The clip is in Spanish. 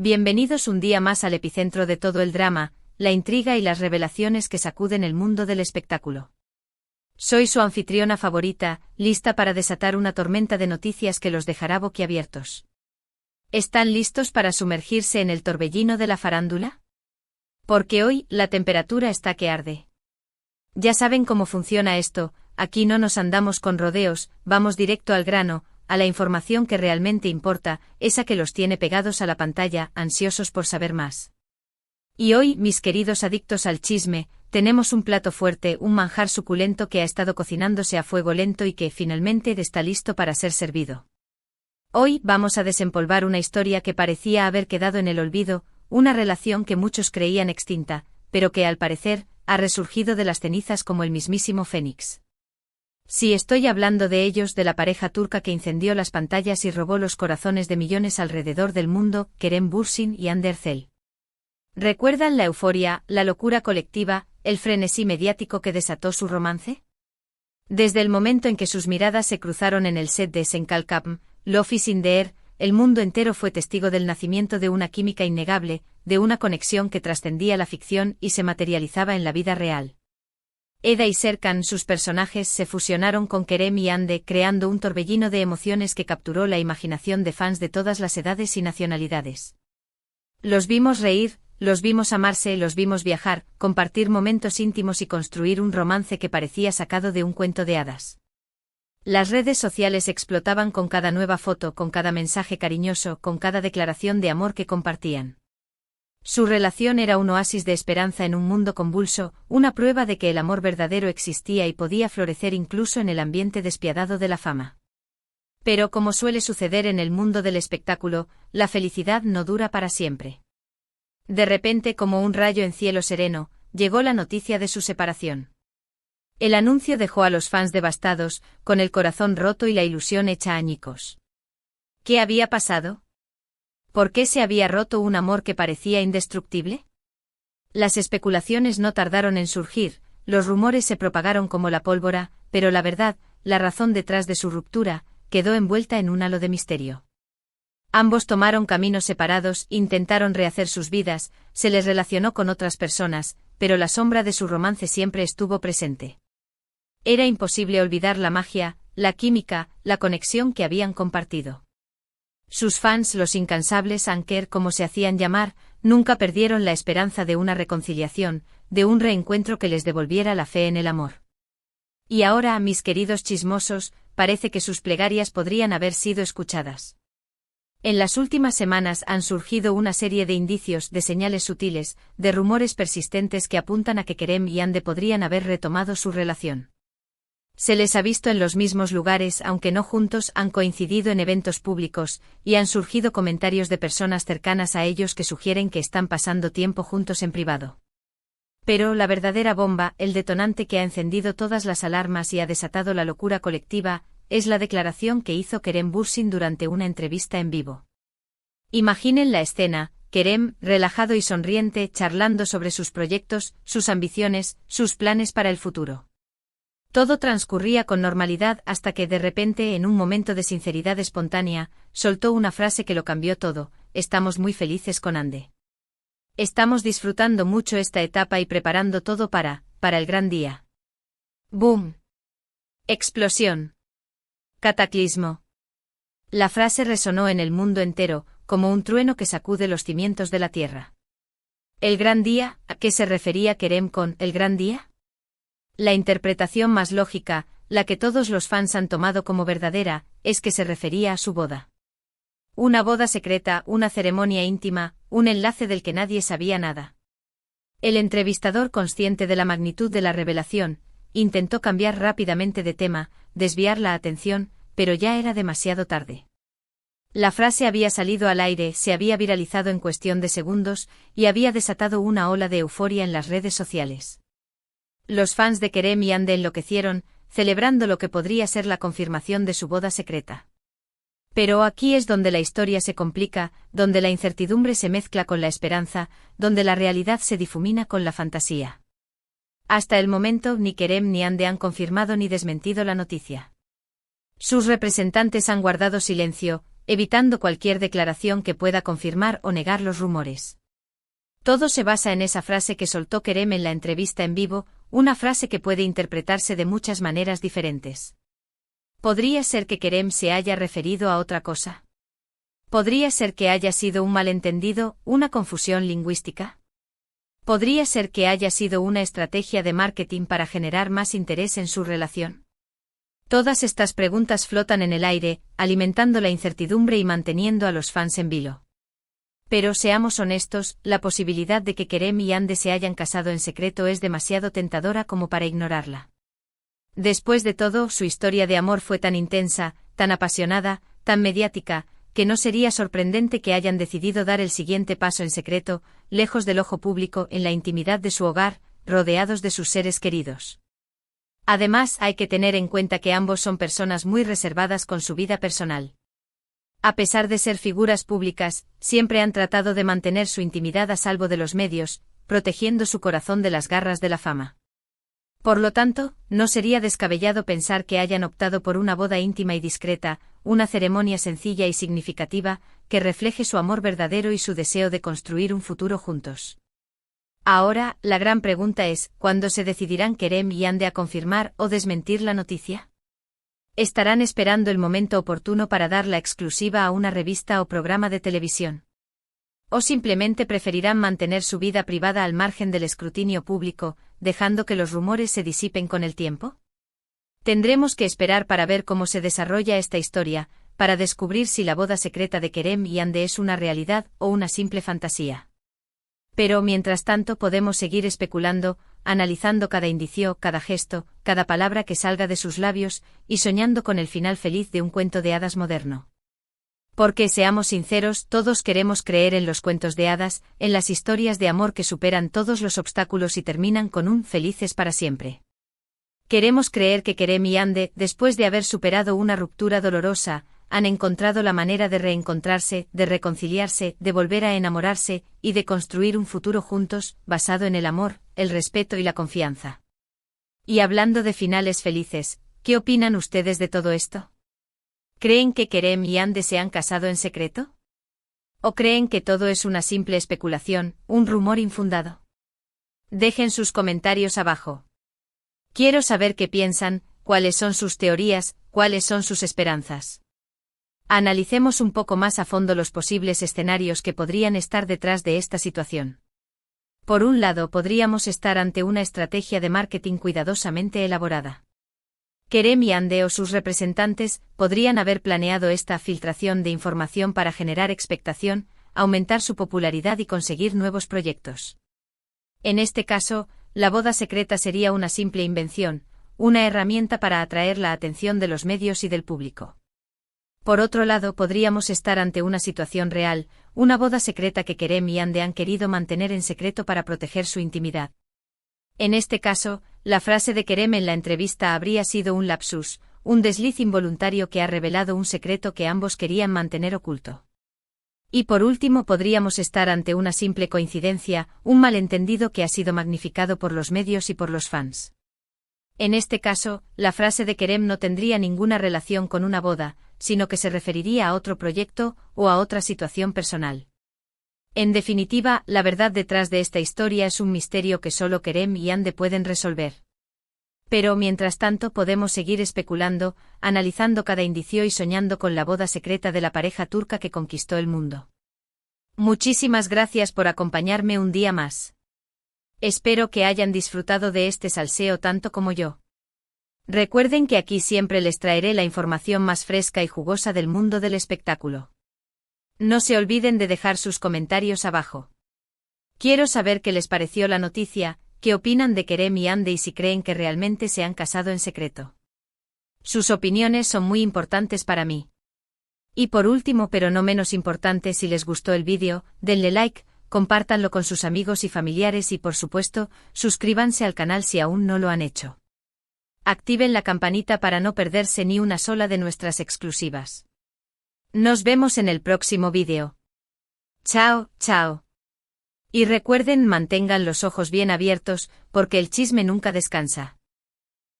Bienvenidos un día más al epicentro de todo el drama, la intriga y las revelaciones que sacuden el mundo del espectáculo. Soy su anfitriona favorita, lista para desatar una tormenta de noticias que los dejará boquiabiertos. ¿Están listos para sumergirse en el torbellino de la farándula? Porque hoy, la temperatura está que arde. Ya saben cómo funciona esto, aquí no nos andamos con rodeos, vamos directo al grano, a la información que realmente importa, esa que los tiene pegados a la pantalla, ansiosos por saber más. Y hoy, mis queridos adictos al chisme, tenemos un plato fuerte, un manjar suculento que ha estado cocinándose a fuego lento y que, finalmente, está listo para ser servido. Hoy vamos a desempolvar una historia que parecía haber quedado en el olvido, una relación que muchos creían extinta, pero que, al parecer, ha resurgido de las cenizas como el mismísimo Fénix. Sí, estoy hablando de ellos, de la pareja turca que incendió las pantallas y robó los corazones de millones alrededor del mundo, Kerem Bürsin y Hande Erçel. ¿Recuerdan la euforia, la locura colectiva, el frenesí mediático que desató su romance? Desde el momento en que sus miradas se cruzaron en el set de Senkalkapm, Love is in the air, el mundo entero fue testigo del nacimiento de una química innegable, de una conexión que trascendía la ficción y se materializaba en la vida real. Eda y Serkan, sus personajes, se fusionaron con Kerem y Hande, creando un torbellino de emociones que capturó la imaginación de fans de todas las edades y nacionalidades. Los vimos reír, los vimos amarse, los vimos viajar, compartir momentos íntimos y construir un romance que parecía sacado de un cuento de hadas. Las redes sociales explotaban con cada nueva foto, con cada mensaje cariñoso, con cada declaración de amor que compartían. Su relación era un oasis de esperanza en un mundo convulso, una prueba de que el amor verdadero existía y podía florecer incluso en el ambiente despiadado de la fama. Pero como suele suceder en el mundo del espectáculo, la felicidad no dura para siempre. De repente, como un rayo en cielo sereno, llegó la noticia de su separación. El anuncio dejó a los fans devastados, con el corazón roto y la ilusión hecha añicos. ¿Qué había pasado? ¿Por qué se había roto un amor que parecía indestructible? Las especulaciones no tardaron en surgir, los rumores se propagaron como la pólvora, pero la verdad, la razón detrás de su ruptura, quedó envuelta en un halo de misterio. Ambos tomaron caminos separados, intentaron rehacer sus vidas, se les relacionó con otras personas, pero la sombra de su romance siempre estuvo presente. Era imposible olvidar la magia, la química, la conexión que habían compartido. Sus fans, los incansables Anker como se hacían llamar, nunca perdieron la esperanza de una reconciliación, de un reencuentro que les devolviera la fe en el amor. Y ahora, mis queridos chismosos, parece que sus plegarias podrían haber sido escuchadas. En las últimas semanas han surgido una serie de indicios, de señales sutiles, de rumores persistentes que apuntan a que Kerem y Hande podrían haber retomado su relación. Se les ha visto en los mismos lugares, aunque no juntos, han coincidido en eventos públicos, y han surgido comentarios de personas cercanas a ellos que sugieren que están pasando tiempo juntos en privado. Pero la verdadera bomba, el detonante que ha encendido todas las alarmas y ha desatado la locura colectiva, es la declaración que hizo Kerem Bürsin durante una entrevista en vivo. Imaginen la escena, Kerem, relajado y sonriente, charlando sobre sus proyectos, sus ambiciones, sus planes para el futuro. Todo transcurría con normalidad hasta que de repente, en un momento de sinceridad espontánea, soltó una frase que lo cambió todo: estamos muy felices con Hande. Estamos disfrutando mucho esta etapa y preparando todo para el gran día. ¡Boom! Explosión. Cataclismo. La frase resonó en el mundo entero, como un trueno que sacude los cimientos de la tierra. ¿El gran día? ¿A qué se refería Kerem con el gran día? La interpretación más lógica, la que todos los fans han tomado como verdadera, es que se refería a su boda. Una boda secreta, una ceremonia íntima, un enlace del que nadie sabía nada. El entrevistador, consciente de la magnitud de la revelación, intentó cambiar rápidamente de tema, desviar la atención, pero ya era demasiado tarde. La frase había salido al aire, se había viralizado en cuestión de segundos, y había desatado una ola de euforia en las redes sociales. Los fans de Kerem y Hande enloquecieron, celebrando lo que podría ser la confirmación de su boda secreta. Pero aquí es donde la historia se complica, donde la incertidumbre se mezcla con la esperanza, donde la realidad se difumina con la fantasía. Hasta el momento, ni Kerem ni Hande han confirmado ni desmentido la noticia. Sus representantes han guardado silencio, evitando cualquier declaración que pueda confirmar o negar los rumores. Todo se basa en esa frase que soltó Kerem en la entrevista en vivo, una frase que puede interpretarse de muchas maneras diferentes. ¿Podría ser que Kerem se haya referido a otra cosa? ¿Podría ser que haya sido un malentendido, una confusión lingüística? ¿Podría ser que haya sido una estrategia de marketing para generar más interés en su relación? Todas estas preguntas flotan en el aire, alimentando la incertidumbre y manteniendo a los fans en vilo. Pero seamos honestos, la posibilidad de que Kerem y Hande se hayan casado en secreto es demasiado tentadora como para ignorarla. Después de todo, su historia de amor fue tan intensa, tan apasionada, tan mediática, que no sería sorprendente que hayan decidido dar el siguiente paso en secreto, lejos del ojo público, en la intimidad de su hogar, rodeados de sus seres queridos. Además, hay que tener en cuenta que ambos son personas muy reservadas con su vida personal. A pesar de ser figuras públicas, siempre han tratado de mantener su intimidad a salvo de los medios, protegiendo su corazón de las garras de la fama. Por lo tanto, no sería descabellado pensar que hayan optado por una boda íntima y discreta, una ceremonia sencilla y significativa, que refleje su amor verdadero y su deseo de construir un futuro juntos. Ahora, la gran pregunta es, ¿cuándo se decidirán Kerem y Hande a confirmar o desmentir la noticia? ¿Estarán esperando el momento oportuno para dar la exclusiva a una revista o programa de televisión? ¿O simplemente preferirán mantener su vida privada al margen del escrutinio público, dejando que los rumores se disipen con el tiempo? Tendremos que esperar para ver cómo se desarrolla esta historia, para descubrir si la boda secreta de Kerem y Hande es una realidad o una simple fantasía. Pero mientras tanto podemos seguir especulando, analizando cada indicio, cada gesto, cada palabra que salga de sus labios, y soñando con el final feliz de un cuento de hadas moderno. Porque seamos sinceros, todos queremos creer en los cuentos de hadas, en las historias de amor que superan todos los obstáculos y terminan con un felices para siempre. Queremos creer que Kerem y Hande, después de haber superado una ruptura dolorosa, han encontrado la manera de reencontrarse, de reconciliarse, de volver a enamorarse, y de construir un futuro juntos, basado en el amor, el respeto y la confianza. Y hablando de finales felices, ¿qué opinan ustedes de todo esto? ¿Creen que Kerem y Hande se han casado en secreto? ¿O creen que todo es una simple especulación, un rumor infundado? Dejen sus comentarios abajo. Quiero saber qué piensan, cuáles son sus teorías, cuáles son sus esperanzas. Analicemos un poco más a fondo los posibles escenarios que podrían estar detrás de esta situación. Por un lado, podríamos estar ante una estrategia de marketing cuidadosamente elaborada. Kerem y Hande o sus representantes podrían haber planeado esta filtración de información para generar expectación, aumentar su popularidad y conseguir nuevos proyectos. En este caso, la boda secreta sería una simple invención, una herramienta para atraer la atención de los medios y del público. Por otro lado, podríamos estar ante una situación real, una boda secreta que Kerem y Hande han querido mantener en secreto para proteger su intimidad. En este caso, la frase de Kerem en la entrevista habría sido un lapsus, un desliz involuntario que ha revelado un secreto que ambos querían mantener oculto. Y por último, podríamos estar ante una simple coincidencia, un malentendido que ha sido magnificado por los medios y por los fans. En este caso, la frase de Kerem no tendría ninguna relación con una boda, sino que se referiría a otro proyecto o a otra situación personal. En definitiva, la verdad detrás de esta historia es un misterio que solo Kerem y Hande pueden resolver. Pero mientras tanto podemos seguir especulando, analizando cada indicio y soñando con la boda secreta de la pareja turca que conquistó el mundo. Muchísimas gracias por acompañarme un día más. Espero que hayan disfrutado de este salseo tanto como yo. Recuerden que aquí siempre les traeré la información más fresca y jugosa del mundo del espectáculo. No se olviden de dejar sus comentarios abajo. Quiero saber qué les pareció la noticia, qué opinan de Kerem y Hande y si creen que realmente se han casado en secreto. Sus opiniones son muy importantes para mí. Y por último, pero no menos importante, si les gustó el vídeo, denle like, compártanlo con sus amigos y familiares y por supuesto, suscríbanse al canal si aún no lo han hecho. Activen la campanita para no perderse ni una sola de nuestras exclusivas. Nos vemos en el próximo vídeo. Chao, chao. Y recuerden, mantengan los ojos bien abiertos, porque el chisme nunca descansa.